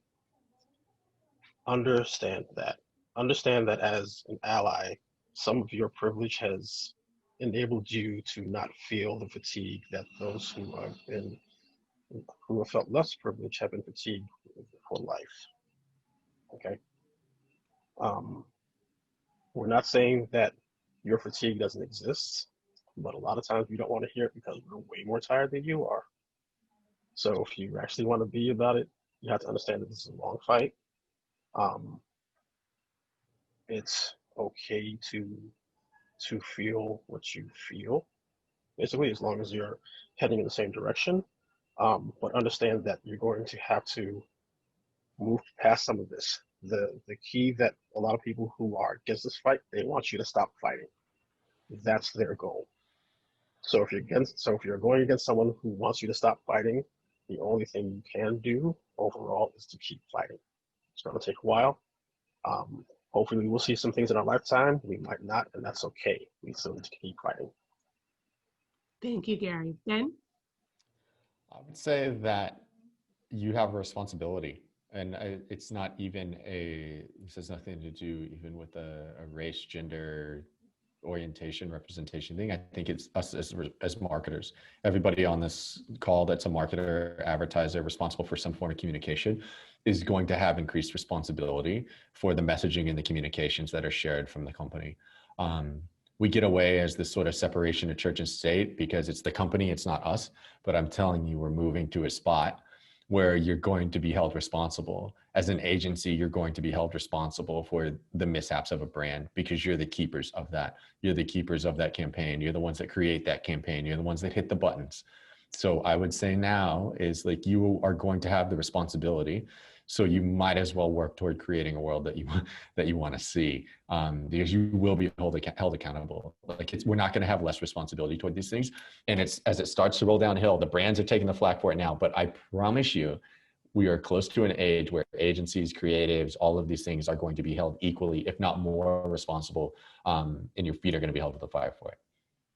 Understand that. Understand that as an ally, some of your privilege has enabled you to not feel the fatigue that those who have felt less privileged have been fatigued for life. Okay. We're not saying that your fatigue doesn't exist, but a lot of times we don't want to hear it because we're way more tired than you are. So if you actually want to be about it, you have to understand that this is a long fight. It's okay to feel what you feel, basically, as long as you're heading in the same direction. But understand that you're going to have to move past some of this. The key that a lot of people who are against this fight, they want you to stop fighting. That's their goal. So if you're going against someone who wants you to stop fighting, the only thing you can do overall is to keep fighting. It's going to take a while. Hopefully we will see some things in our lifetime. We might not, and that's okay. We still need to keep fighting. Thank you, Gary. Ben? I would say that you have a responsibility, and it's not even this has nothing to do even with a race, gender, orientation, representation thing. I think it's us as marketers. Everybody on this call that's a marketer, advertiser, responsible for some form of communication is going to have increased responsibility for the messaging and the communications that are shared from the company. We get away as this sort of separation of church and state because it's the company, it's not us. But I'm telling you, we're moving to a spot where you're going to be held responsible. As an agency, you're going to be held responsible for the mishaps of a brand because you're the keepers of that. You're the keepers of that campaign. You're the ones that create that campaign. You're the ones that hit the buttons. So I would say now is like you are going to have the responsibility So you might as well work toward creating a world that you want to see, because you will be held accountable. Like we're not going to have less responsibility toward these things. And it's as it starts to roll downhill, the brands are taking the flak for it now. But I promise you, we are close to an age where agencies, creatives, all of these things are going to be held equally, if not more responsible, and your feet are going to be held to the fire for it.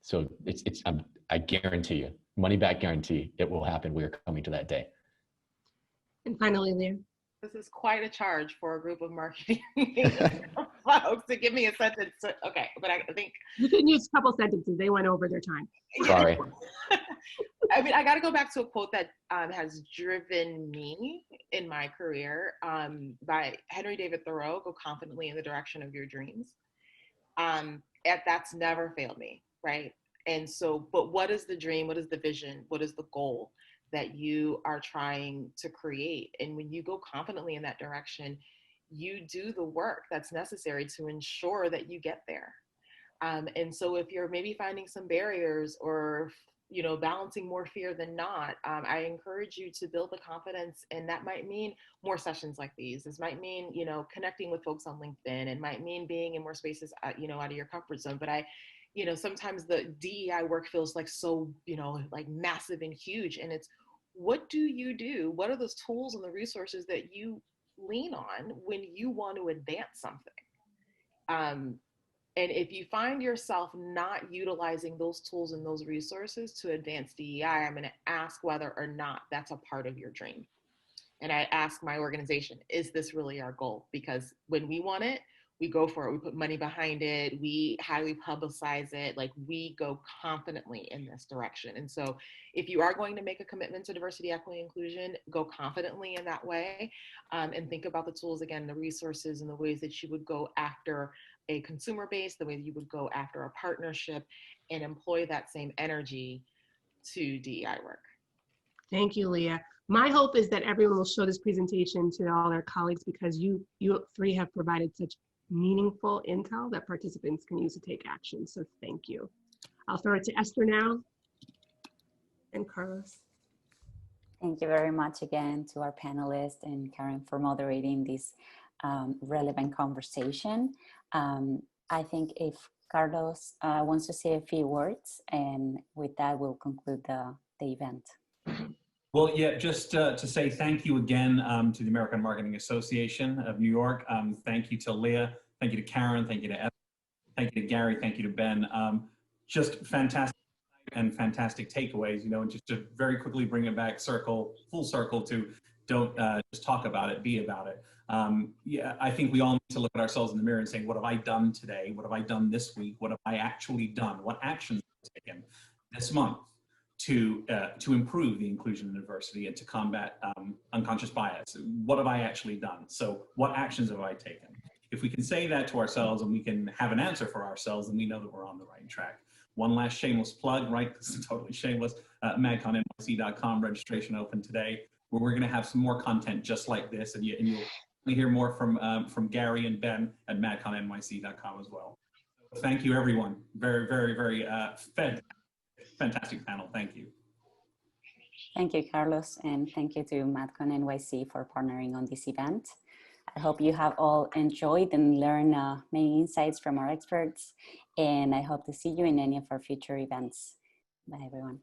So I guarantee you, money back guarantee, it will happen. We are coming to that day. And finally, Leah. This is quite a charge for a group of marketing folks to give me a sentence. Okay, but I think you can use a couple sentences. They went over their time. Sorry. I mean, I got to go back to a quote that has driven me in my career by Henry David Thoreau, "Go confidently in the direction of your dreams." That's never failed me, right? And so, but what is the dream? What is the vision? What is the goal that you are trying to create? And when you go confidently in that direction, you do the work that's necessary to ensure that you get there. And so if you're maybe finding some barriers or, you know, balancing more fear than not, I encourage you to build the confidence. And that might mean more sessions like these. This might mean, you know, connecting with folks on LinkedIn. It might mean being in more spaces, you know, out of your comfort zone. But you know, sometimes the DEI work feels like so, you know, like massive and huge. And it's, what do you do? What are those tools and the resources that you lean on when you want to advance something? And if you find yourself not utilizing those tools and those resources to advance DEI, I'm going to ask whether or not that's a part of your dream. And I ask my organization, is this really our goal? Because when we want it, we go for it. We put money behind it. We highly publicize it. Like, we go confidently in this direction. And so if you are going to make a commitment to diversity, equity, inclusion, go confidently in that way, and think about the tools, again, the resources and the ways that you would go after a consumer base, the way that you would go after a partnership, and employ that same energy to DEI work. Thank you, Leah. My hope is that everyone will show this presentation to all their colleagues, because you three have provided such meaningful intel that participants can use to take action. So thank you. I'll throw it to Esther now, and Carlos. Thank you very much again to our panelists and Karen for moderating this relevant conversation. I think if Carlos wants to say a few words, and with that we'll conclude the event. Well, yeah, just to say thank you again to the American Marketing Association of New York. Thank you to Leah. Thank you to Karen. Thank you to Esther. Thank you to Gary. Thank you to Ben. Just fantastic and fantastic takeaways, you know, and just to very quickly bring it back full circle to don't just talk about it, be about it. Yeah, I think we all need to look at ourselves in the mirror and say, what have I done today? What have I done this week? What have I actually done? What actions have I taken this month to improve the inclusion and diversity and to combat unconscious bias? What have I actually done? So what actions have I taken? If we can say that to ourselves and we can have an answer for ourselves, then we know that we're on the right track. One last shameless plug, right? This is totally shameless. MadconNYC.com, registration open today, where we're going to have some more content just like this, and you'll hear more from Gary and Ben at MadconNYC.com as well. So thank you, everyone. Very, very, very fantastic panel. Thank you. Thank you, Carlos, and thank you to MadCon NYC for partnering on this event. I hope you have all enjoyed and learned many insights from our experts, and I hope to see you in any of our future events. Bye, everyone.